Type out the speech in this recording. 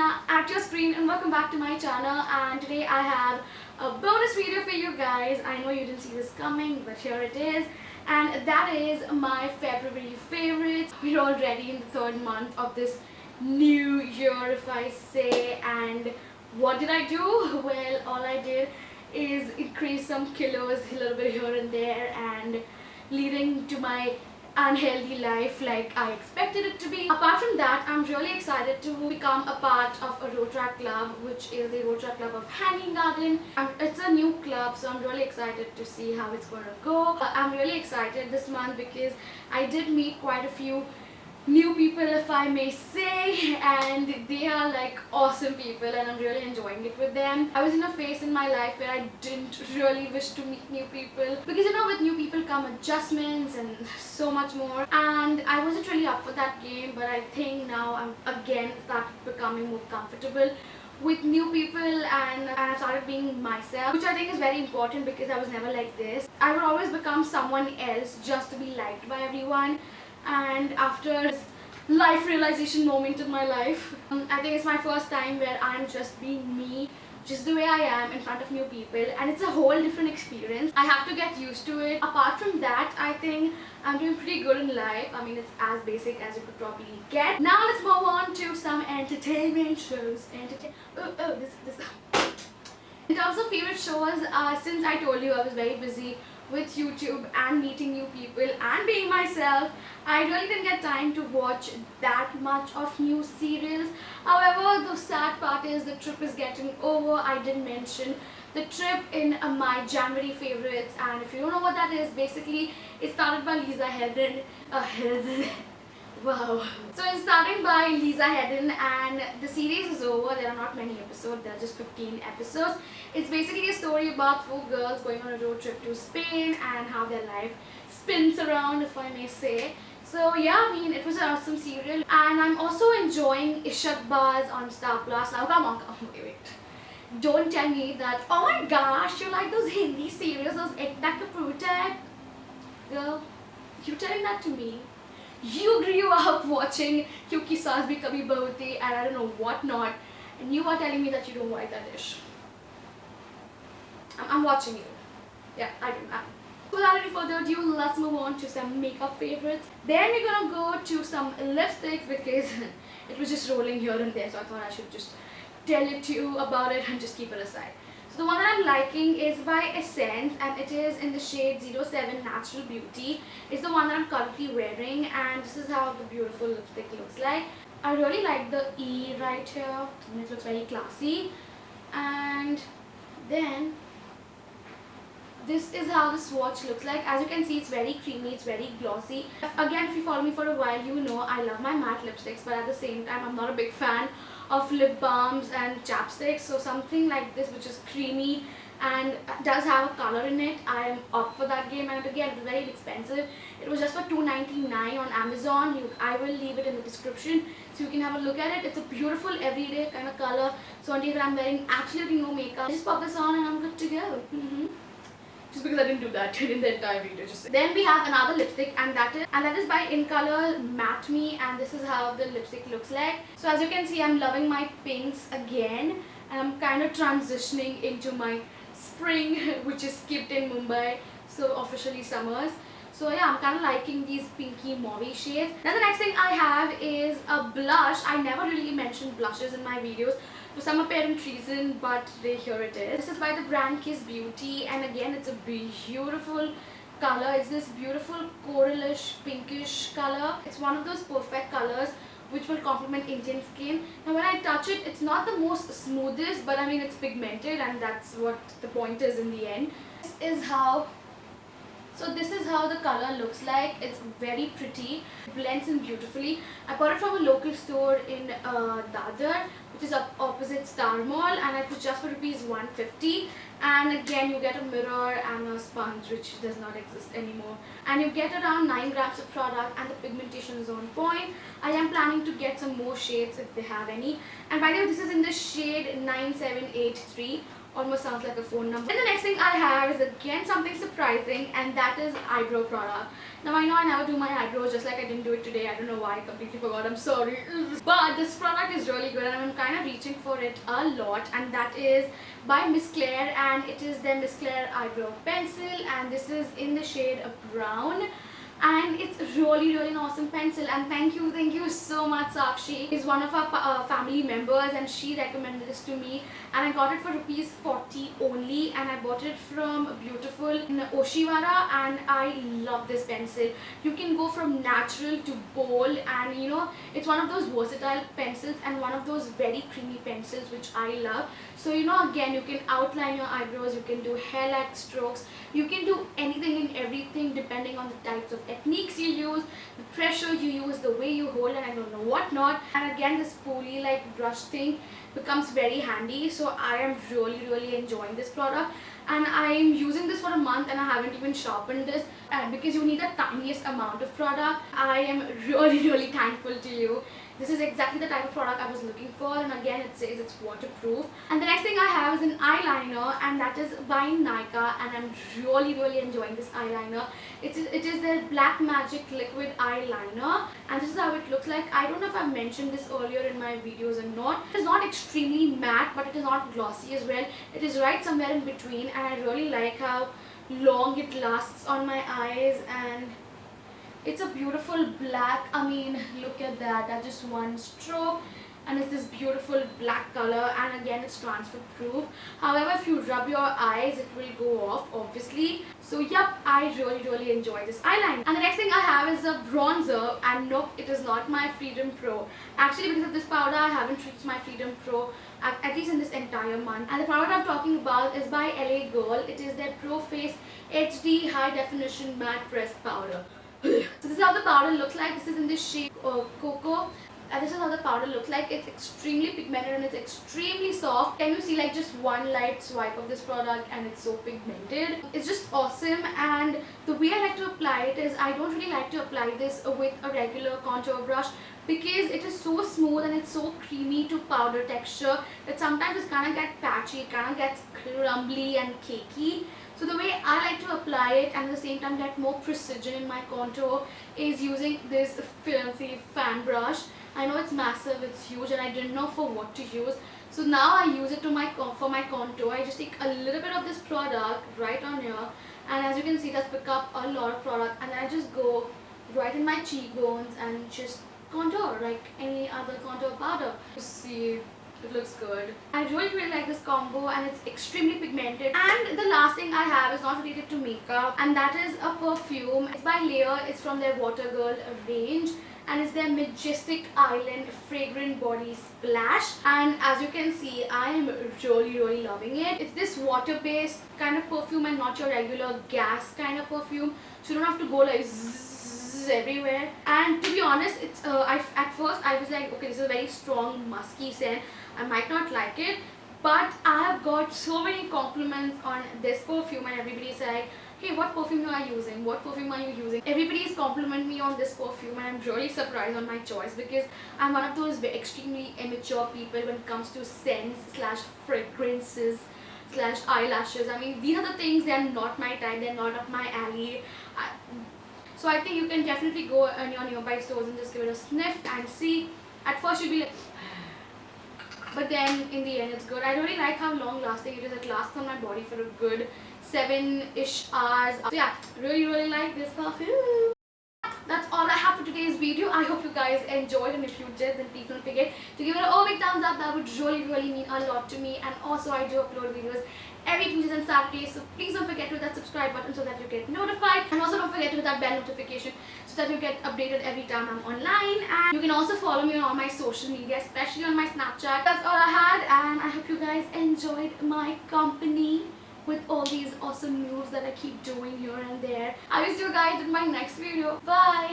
Nina at your screen and welcome back to my channel, and today I have a bonus video for you guys. I know you didn't see this coming, but here it is, and that is my February favorites. We're already in the third month of this new year, if I say, and what did I do? Well, all I did is increase some kilos a little bit here and there, and leading to my unhealthy life like I expected it to be. Apart from that, I'm really excited to become a part of a Rotaract club, which is the Rotaract Club of Hanging Garden. It's a new club, so I'm really excited to see how it's going to go. I'm really excited this month because I did meet quite a few new people, if I may say, and they are like awesome people and I'm really enjoying it with them. I was in a phase in my life where I didn't really wish to meet new people because, you know, with new people come adjustments and so much more, and I wasn't really up for that game. But I think now I'm again started becoming more comfortable with new people, and I started being myself, which I think is very important because I was never like this. I would always become someone else just to be liked by everyone. And after this life realization moment in my life, I think it's my first time where I'm just being me, just the way I am in front of new people, and it's a whole different experience. I have to get used to it. Apart from that, I think I'm doing pretty good in life. I mean, it's as basic as you could probably get. Now let's move on to some entertainment shows. In terms of favorite shows, since I told you I was very busy with YouTube and meeting new people and being myself, I really didn't get time to watch that much of new serials. However, the sad part is the trip is getting over. I did mention the trip in my January favorites, and if you don't know what that is, basically it started by Lisa Hedden. Wow. So it's starting by Lisa Hedden, and the series is over. There are not many episodes, there are just 15 episodes. It's basically a story about 4 girls going on a road trip to Spain and how their life spins around, if I may say. So yeah, I mean, it was an awesome serial, and I'm also enjoying Ishak Baz on Star Plus. Now come on, wait. Don't tell me that, oh my gosh, you like those Hindi serials, those Ekta Kapoor type. Girl, you telling that to me? You grew up watching Kyunki Saas Bhi Kabhi Bahu Thi and I don't know what not, and you are telling me that you don't like that dish. I'm watching you. Yeah, I do. Without any further ado, let's move on to some makeup favorites. Then we're gonna go to some lipsticks because it was just rolling here and there, so I thought I should just tell it to you about it and just keep it aside. So the one that I'm liking is by Essence, and it is in the shade 07 Natural Beauty. It's the one that I'm currently wearing, and this is how the beautiful lipstick looks like. I really like the E right here, and it looks very classy. And then this is how the swatch looks like. As you can see, it's very creamy, it's very glossy. Again, if you follow me for a while, you know I love my matte lipsticks, but at the same time I'm not a big fan of lip balms and chapsticks. So something like this, which is creamy and does have a color in it, I am up for that game. And again, it's very inexpensive. It was just for $2.99 on Amazon. I will leave it in the description so you can have a look at it. It's a beautiful everyday kind of color. So on day I'm wearing absolutely no makeup, just pop this on and I'm good to go. Just because I didn't do that in the entire video. Then we have another lipstick, and that is by In Color Matte Me, and this is how the lipstick looks like. So as you can see, I'm loving my pinks again, and I'm kind of transitioning into my spring, which is skipped in Mumbai, so officially summers. So yeah, I'm kind of liking these pinky mauve shades. Then the next thing I have is a blush. I never really mentioned blushes in my videos for some apparent reason, but here it is. This is by the brand Kiss Beauty, and again, it's a beautiful color. It's this beautiful coralish pinkish color. It's one of those perfect colors which will complement Indian skin. Now when I touch it, it's not the most smoothest, but I mean, it's pigmented, and that's what the point is in the end. This is how the color looks like. It's very pretty. It blends in beautifully. I bought it from a local store in Dadar, which is opposite Star Mall, and it was just for ₹150. And again, you get a mirror and a sponge, which does not exist anymore. And you get around 9 grams of product, and the pigmentation is on point. I am planning to get some more shades if they have any. And by the way, this is in the shade 9783. Almost sounds like a phone number. And the next thing I have is again something surprising, and that is eyebrow product. Now I know I never do my eyebrows, just like I didn't do it today. I don't know why, I completely forgot, I'm sorry. But this product is really good and I'm kind of reaching for it a lot, and that is by Miss Claire, and it is the Miss Claire eyebrow pencil, and this is in the shade of brown. And it's really an awesome pencil, and thank you so much. Sakshi is one of our family members and she recommended this to me, and I got it for ₹40 only, and I bought it from Beautiful in Oshiwara, and I love this pencil. You can go from natural to bold, and you know, it's one of those versatile pencils and one of those very creamy pencils which I love. So you know, again, you can outline your eyebrows, you can do hair-like strokes, you can do anything and everything depending on the types of techniques you use, the pressure you use, the way you hold, and I don't know what not. And again, this pulley like brush thing becomes very handy, so I am really enjoying this product, and I am using this for a month and I haven't even sharpened this, and because you need the tiniest amount of product. I am really thankful to you. This is exactly the type of product I was looking for, and again, it says it's waterproof. And the next thing I have is an eyeliner, and that is by Nykaa, and I'm really enjoying this eyeliner. It is the Black Magic liquid eyeliner, and this is how it looks like. I don't know if I've mentioned this earlier in my videos or not. It is not extremely matte, but it is not glossy as well. It is right somewhere in between, and I really like how long it lasts on my eyes, and it's a beautiful black. I mean, look at that. That's just one stroke, and it's this beautiful black color, and again, it's transfer proof. However, if you rub your eyes, it will go off, obviously. So yep, I really enjoy this eyeliner. And the next thing I have is a bronzer, and nope, it is not my Freedom Pro. Actually, because of this powder, I haven't reached my Freedom Pro at least in this entire month. And the product I'm talking about is by LA Girl. It is their Pro Face HD High Definition Matte Pressed Powder. So this is how the powder looks like. This is in the shade Cocoa. And this is how the powder looks like. It's extremely pigmented and it's extremely soft. Can you see like just one light swipe of this product and it's so pigmented? It's just awesome. And the way I like to apply it is, I don't really like to apply this with a regular contour brush, because it is so smooth and it's so creamy to powder texture that sometimes it kind of gets patchy, it kind of gets crumbly and cakey. So the way I like to apply it and at the same time get more precision in my contour is using this fancy fan brush. I know it's massive, it's huge, and I didn't know for what to use. So now I use it for my contour. I just take a little bit of this product right on here, and as you can see, it does pick up a lot of product, and then I just go right in my cheekbones and just contour like any other contour powder. You see, it looks good. I really like this combo, and it's extremely pigmented. And the last thing I have is not related to makeup, and that is a perfume. It's by Layer. It's from their Water Girl range, and it's their Majestic Island Fragrant Body Splash. And as you can see, I am really loving it. It's this water-based kind of perfume and not your regular gas kind of perfume, so you don't have to go like everywhere. And to be honest, it's at first I was like, okay, this is a very strong musky scent, I might not like it, but I have got so many compliments on this perfume, and everybody's like, hey, what perfume are you using, what perfume are you using? Everybody's complimenting me on this perfume, and I'm really surprised on my choice, because I'm one of those extremely immature people when it comes to scents slash fragrances slash eyelashes. I mean, these are the things, they are not my type, they're not up my alley. So I think you can definitely go in your nearby stores and just give it a sniff and see. At first you'll be like, but then in the end it's good. I really like how long lasting it is. It lasts on my body for a good 7-ish hours. So yeah, really like this perfume. That's all I have for today's video. I hope you guys enjoyed, and if you did, then please don't forget to give it a big thumbs up. That would really mean a lot to me. And also, I do upload videos every Tuesdays and Saturdays, so please don't forget to hit that subscribe button so that you get notified, and also don't forget to hit that bell notification so that you get updated every time I'm online. And you can also follow me on all my social media, especially on my Snapchat. That's all I had, and I hope you guys enjoyed my company with all these awesome moves that I keep doing here and there. I will see you guys in my next video. Bye!